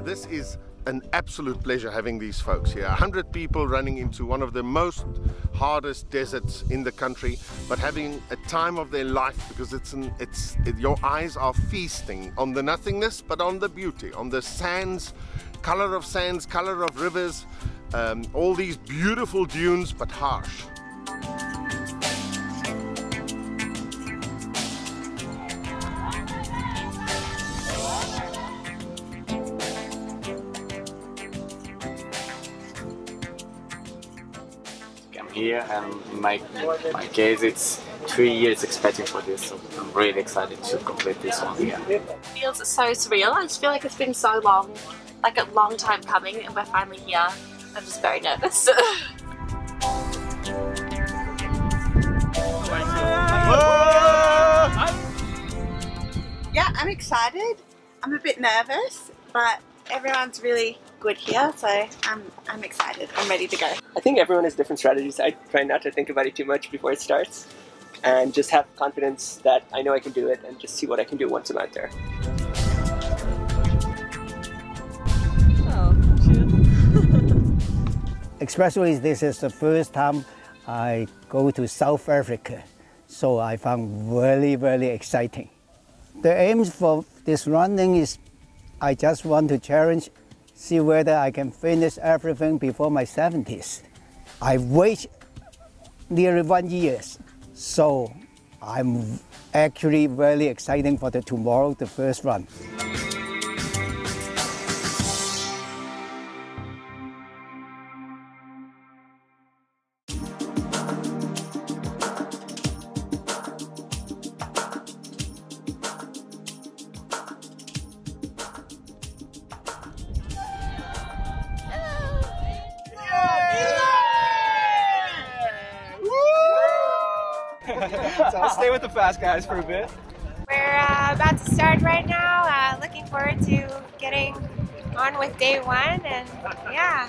This is an absolute pleasure having these folks here. 100 people running into one of the most hardest deserts in the country, but having a time of their life, because your eyes are feasting on the nothingness, but on the beauty, on the sands, color of sands, color of rivers, all these beautiful dunes, but harsh. Here, and in my case it's 3 years expecting for this, so I'm really excited to complete this one here. It feels so surreal. I just feel like it's been so long, like a long time coming, and we're finally here. I'm just very nervous. Yeah, I'm excited. I'm a bit nervous, but everyone's really good here, so I'm excited. I'm ready to go. I think everyone has different strategies. I try not to think about it too much before it starts and just have confidence that I know I can do it and just see what I can do once I'm out there. Especially this is the first time I go to South Africa, so I found really, really exciting. The aim for this running is I just want to challenge, see whether I can finish everything before my 70s. I wait nearly 1 year, so I'm actually really excited for tomorrow, the first run. So I'll stay with the fast guys for a bit. We're about to start right now. Looking forward to getting on with day one, and yeah,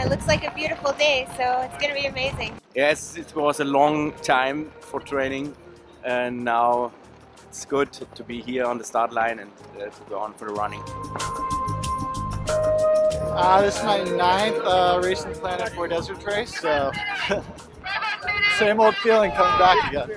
looks like a beautiful day, so it's gonna be amazing. Yes, it was a long time for training, and now it's good to be here on the start line and to go on for the running. This is my 9th RacingthePlanet 4 desert race, so same old feeling coming back again.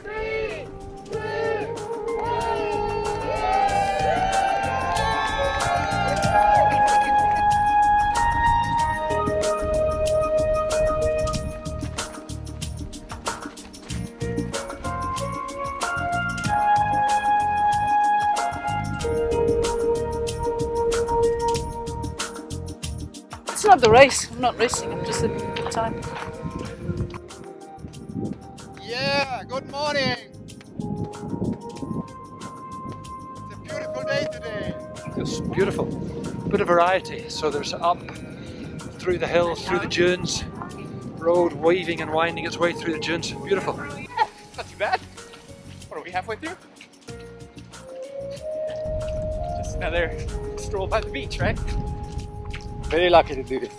It's not the race, I'm not racing, I'm just a time. Yeah, good morning! It's a beautiful day today. It's beautiful. Bit of variety. So there's up, through the hills, through the dunes, road weaving and winding its way through the dunes. Beautiful. Not too bad. What are we, halfway through? Just another stroll by the beach, right? Very lucky to do this.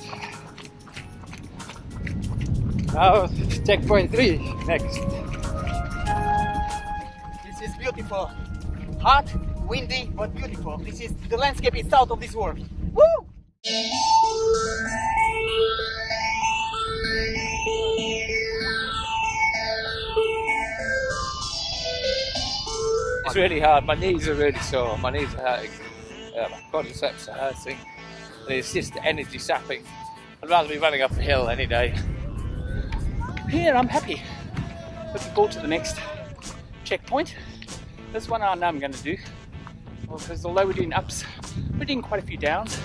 Now, checkpoint 3 next. This is beautiful. Hot, windy, but beautiful. The landscape is out of this world. Woo! It's really hard. My knees are really sore. My knees are hurting. My quadriceps are hurting. It's just energy sapping. I'd rather be running up a hill any day. Here, I'm happy. Looking forward to the next checkpoint. This one I know I'm going to do. Because although we're doing ups, we're doing quite a few downs.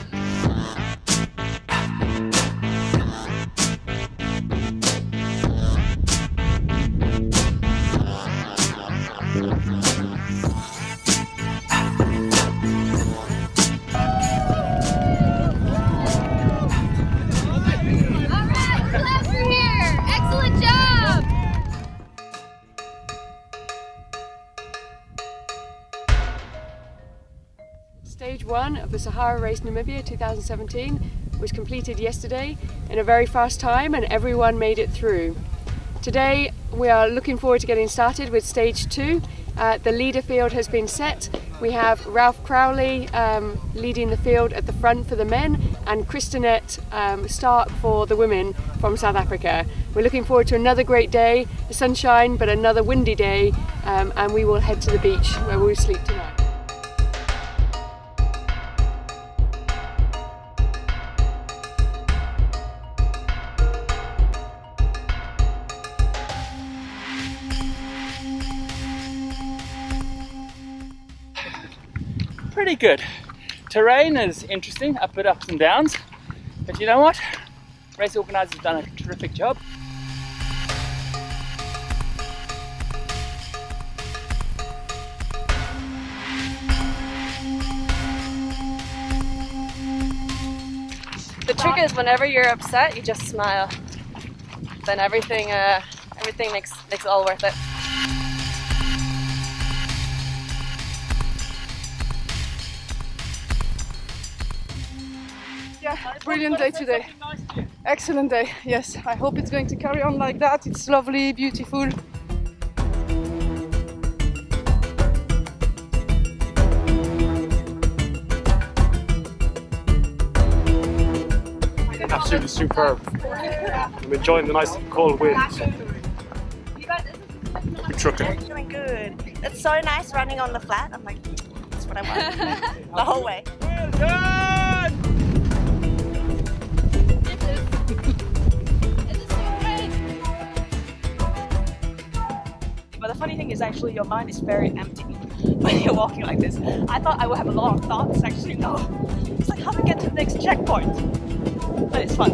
Stage 1 of the Sahara Race Namibia 2017 was completed yesterday in a very fast time, and everyone made it through. Today we are looking forward to getting started with Stage 2. The leader field has been set We have Ralph Crowley leading the field at the front for the men, and Kristinet Stark for the women from South Africa. We're looking forward to another great day, the sunshine, but another windy day, and we will head to the beach where we'll sleep tonight. Pretty good. Terrain is interesting, a bit ups and downs, but you know what? Race organisers have done a terrific job. The trick is whenever you're upset, you just smile. Then everything makes it all worth it. Yeah, brilliant day today. Excellent day, yes. I hope it's going to carry on like that. It's lovely, beautiful. Absolutely superb. I'm enjoying the nice cold wind. We're trucking. Feeling good. It's so nice running on the flat. I'm like, that's what I want. The whole way. Well done! But the funny thing is actually your mind is very empty when you're walking like this. I thought I would have a lot of thoughts, actually no. It's like how to get to the next checkpoint. But it's fun.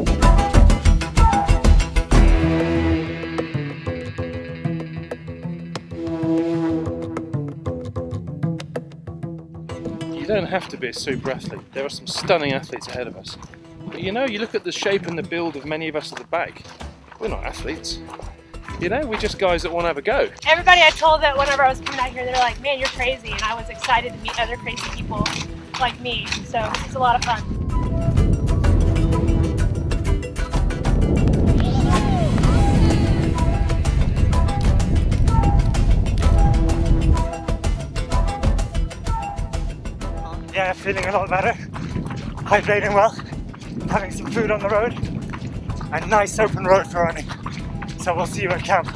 You don't have to be a super athlete. There are some stunning athletes ahead of us. But you know, you look at the shape and the build of many of us at the back. We're not athletes. You know, we're just guys that want to have a go. Everybody I told that whenever I was coming out here, they're like, man, you're crazy. And I was excited to meet other crazy people like me. So it's a lot of fun. Yeah, feeling a lot better. Hydrating well, having some food on the road, and nice open road for running. So we'll see you at camp.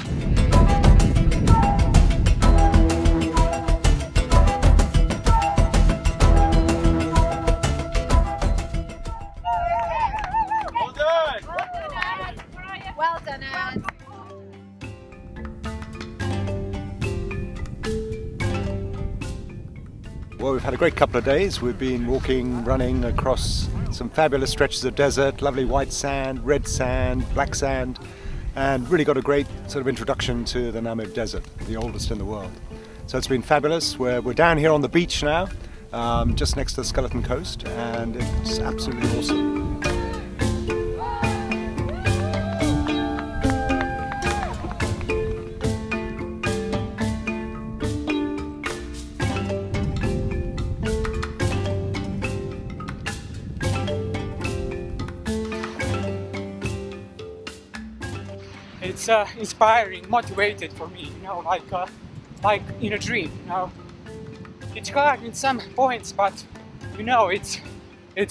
Well done! Well done, Ed. Well, we've had a great couple of days. We've been walking, running across some fabulous stretches of desert, lovely white sand, red sand, black sand, and really got a great sort of introduction to the Namib Desert, the oldest in the world. So it's been fabulous. We're down here on the beach now, just next to the Skeleton Coast, and it's absolutely awesome. It's inspiring, motivated for me, you know, like in a dream, you know. It's hard in some points, but you know, it's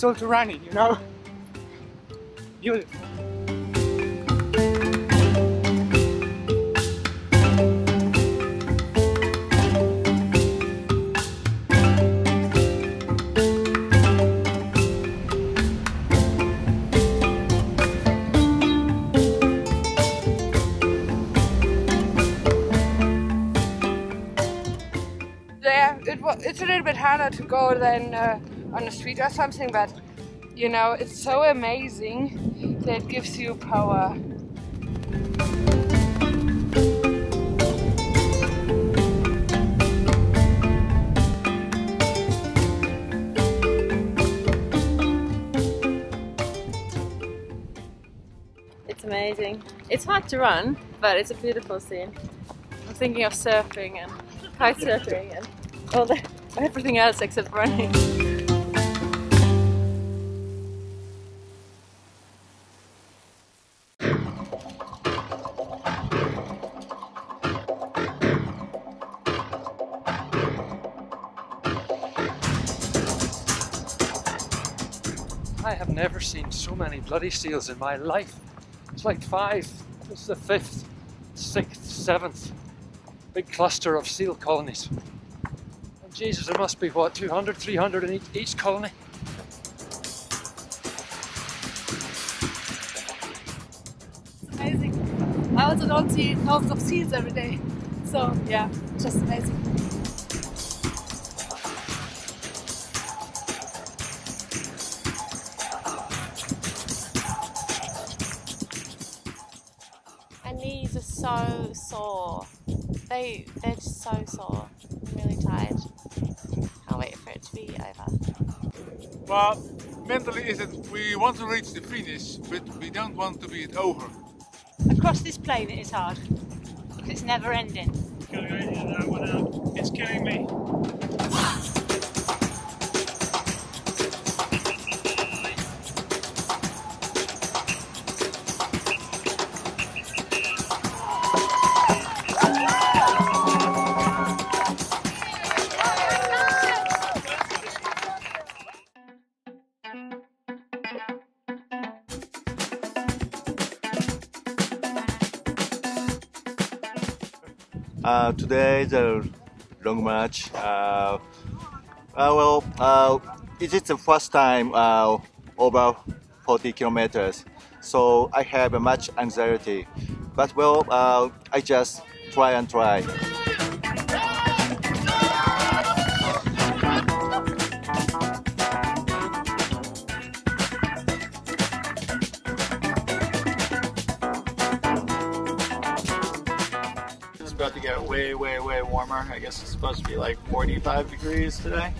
ultra running, you know. Beautiful. It's a little bit harder to go than on the street or something, but you know, it's so amazing that it gives you power. It's amazing. It's hard to run, but it's a beautiful scene. I'm thinking of surfing and kite surfing and everything else except running. I have never seen so many bloody seals in my life. It's like 5, it's the 5th, 6th, 7th big cluster of seal colonies. And Jesus, there must be what, 200, 300 in each colony? It's amazing. I also don't see thousands of seals every day. So yeah, just amazing. My knees are so sore. They're just so sore. I'm really tired. Can't wait for it to be over. Well, mentally is that we want to reach the finish, but we don't want to be it over. Across this planet is hard. It's never ending. It's killing me. Today the long march. It is the first time over 40 kilometers, so I have much anxiety. But I just try and try. About to get way warmer. I guess it's supposed to be like 45 degrees today,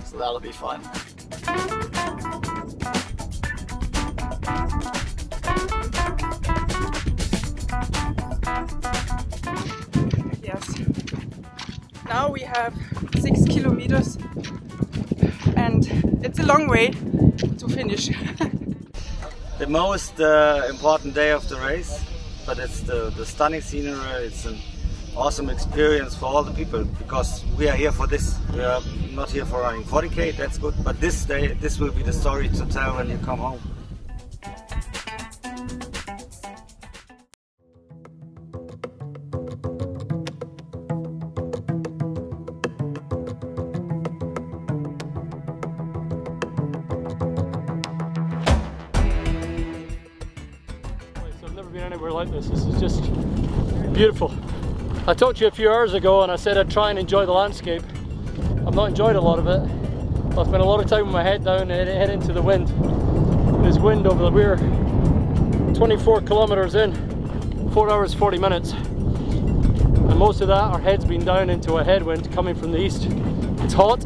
so that'll be fun. Yes. Now we have 6 kilometers and it's a long way to finish. The most important day of the race, but it's the stunning scenery. It's an awesome experience for all the people, because we are here for this. We are not here for running 40k, that's good, but this day, this will be the story to tell when you come home. I've never been anywhere like this. This is just beautiful. I talked to you a few hours ago and I said I'd try and enjoy the landscape. I've not enjoyed a lot of it. I've spent a lot of time with my head down and head into the wind. There's wind over the we're 24 kilometers in, 4 hours 40 minutes. And most of that, our head's been down into a headwind coming from the east. It's hot,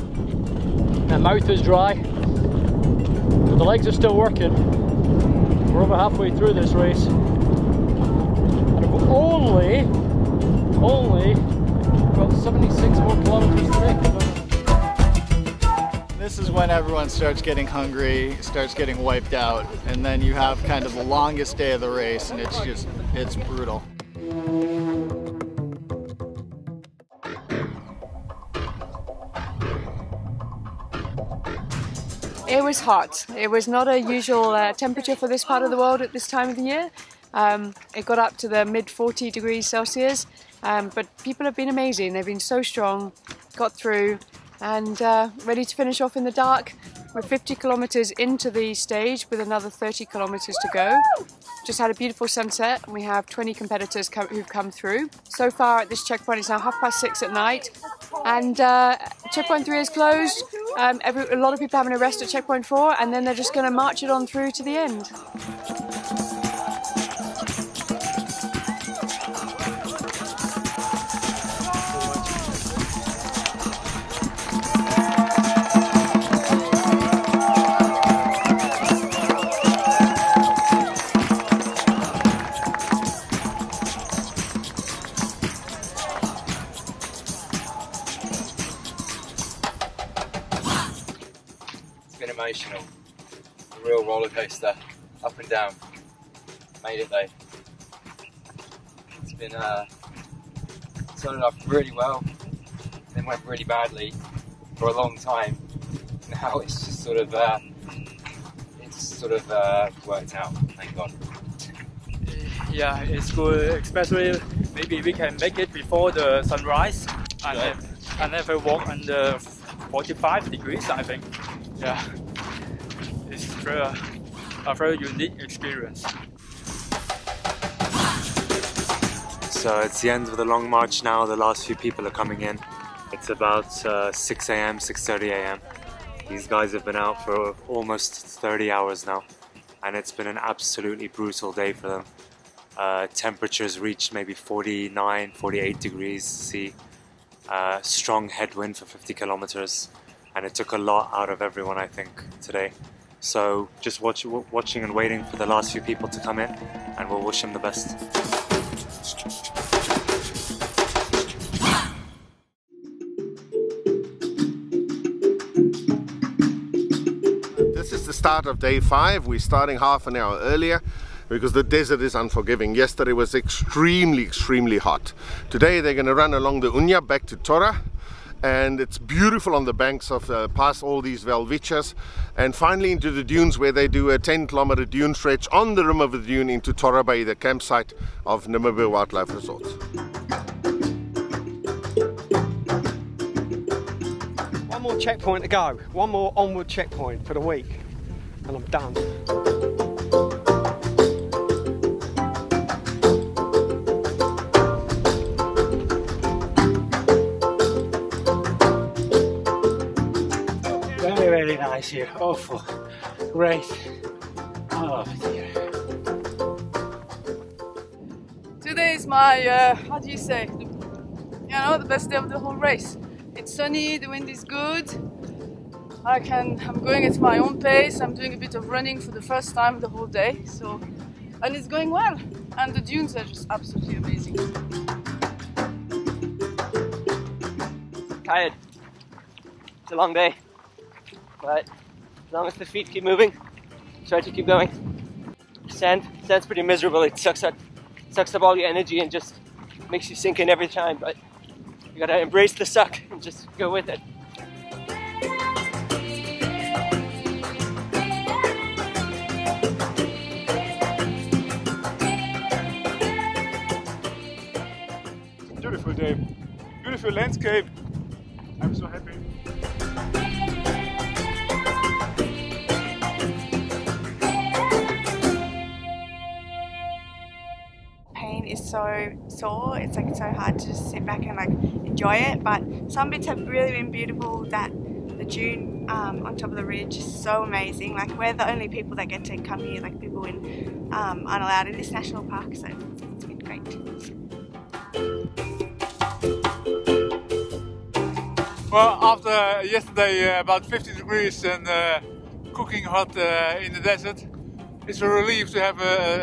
my mouth is dry, but the legs are still working. We're over halfway through this race. And I've only about 76 more kilometers today. This is when everyone starts getting hungry, starts getting wiped out, and then you have kind of the longest day of the race, and it's brutal. It was hot. It was not a usual temperature for this part of the world at this time of the year. It got up to the mid 40 degrees Celsius, but people have been amazing. They've been so strong, got through, and ready to finish off in the dark. We're 50 kilometers into the stage with another 30 kilometers to go. Just had a beautiful sunset, and we have 20 competitors who've come through. So far at this checkpoint, it's now 6:30 at night, and checkpoint 3 is closed. A lot of people having a rest at checkpoint 4, and then they're just going to march it on through to the end. Emotional, a real roller coaster, up and down. Made it though. It's been started off really well, then went really badly for a long time. Now it's just sort of sort of worked out, thank God. Yeah, it's good, especially maybe we can make it before the sunrise. I never walk under 45 degrees, I think. Yeah, it's a very unique experience. So it's the end of the long march now. The last few people are coming in. It's about 6 a.m., 6:30 a.m. These guys have been out for almost 30 hours now, and it's been an absolutely brutal day for them. Temperatures reached maybe 49, 48 degrees C. Strong headwind for 50 kilometers, and it took a lot out of everyone, I think, today. So just watching and waiting for the last few people to come in, and we'll wish them the best. This is the start of day 5. We're starting half an hour earlier because the desert is unforgiving. Yesterday was extremely hot. Today they're going to run along the Unya back to Tora, and it's beautiful on the banks of past all these welwitschas, and finally into the dunes where they do a 10-kilometer dune stretch on the rim of the dune into Tora Bay, the campsite of Namibia Wildlife Resorts. One more checkpoint to go, one more onward checkpoint for the week, and I'm done. Very nice here. Awful. Great. Oh dear. Today is my, how do you say, the best day of the whole race. It's sunny, the wind is good. I'm going at my own pace. I'm doing a bit of running for the first time the whole day. So, and it's going well. And the dunes are just absolutely amazing. Tired. It's a long day. But as long as the feet keep moving, try to keep going. Sand's pretty miserable. It sucks up all your energy and just makes you sink in every time. But you gotta embrace the suck and just go with it. Beautiful day, beautiful landscape. I'm so happy. Is so sore, it's like so hard to just sit back and like enjoy it, but some bits have really been beautiful. That the dune on top of the ridge is so amazing. Like, we're the only people that get to come here, like people aren't allowed in this national park, so it's been great. Well, after yesterday about 50 degrees and cooking hot in the desert, it's a relief to have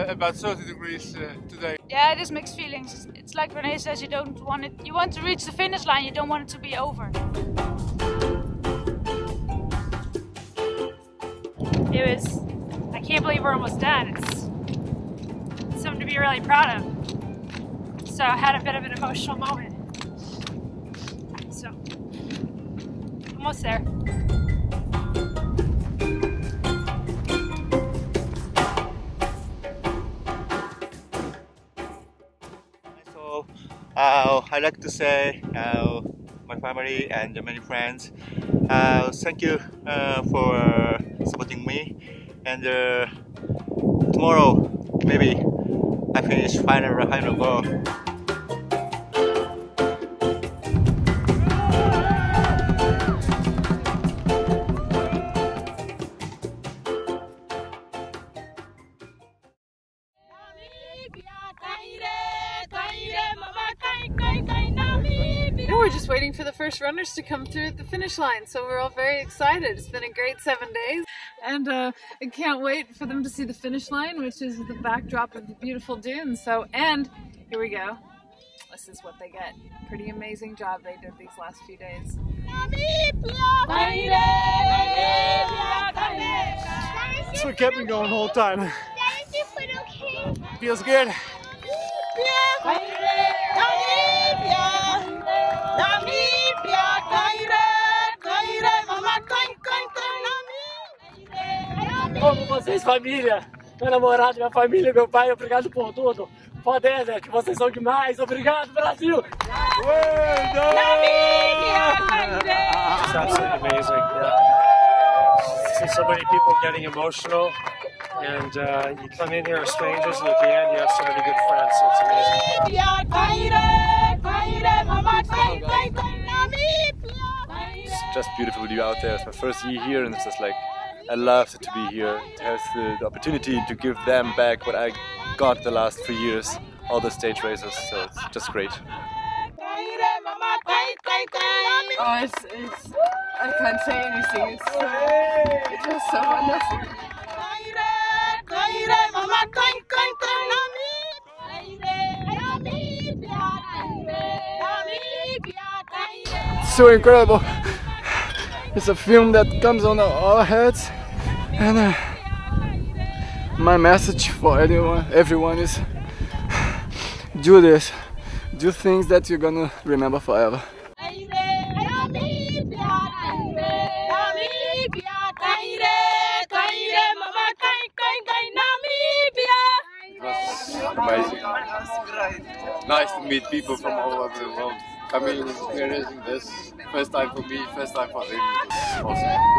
about 30 degrees today. Yeah, it is mixed feelings. It's like Renee says, you want to reach the finish line, you don't want it to be over. I can't believe we're almost done. It's something to be really proud of. So I had a bit of an emotional moment. So, almost there. I'd like to say my family and many friends, thank you for supporting me, and tomorrow maybe I finish final goal. We're just waiting for the first runners to come through at the finish line, so we're all very excited. It's been a great 7 days, and I can't wait for them to see the finish line, which is the backdrop of the beautiful dunes. So, and here we go. This is what they get. Pretty amazing job they did these last few days. That's what kept me going the whole time. Feels good. Amo vocês, família. Meu namorado, minha família, meu pai, obrigado por tudo. For Desert, vocês são demais. Obrigado, Brasil. It's absolutely amazing. Yeah. See so many people getting emotional, and you come in here as strangers, and at the end you have so many good friends. So it's amazing. It's just beautiful to be out there. It's my first year here, and it's just like I love to be here. To have the opportunity to give them back what I got the last 3 years, all the stage races. So it's just great. Oh, it's I can't say anything. It's just so wonderful. So incredible. It's a film that comes on our heads, and my message for everyone is do this. Do things that you're gonna remember forever. Amazing. Nice to meet people from all over the world. Coming and experiencing this. First time for me, first time for them. It's awesome.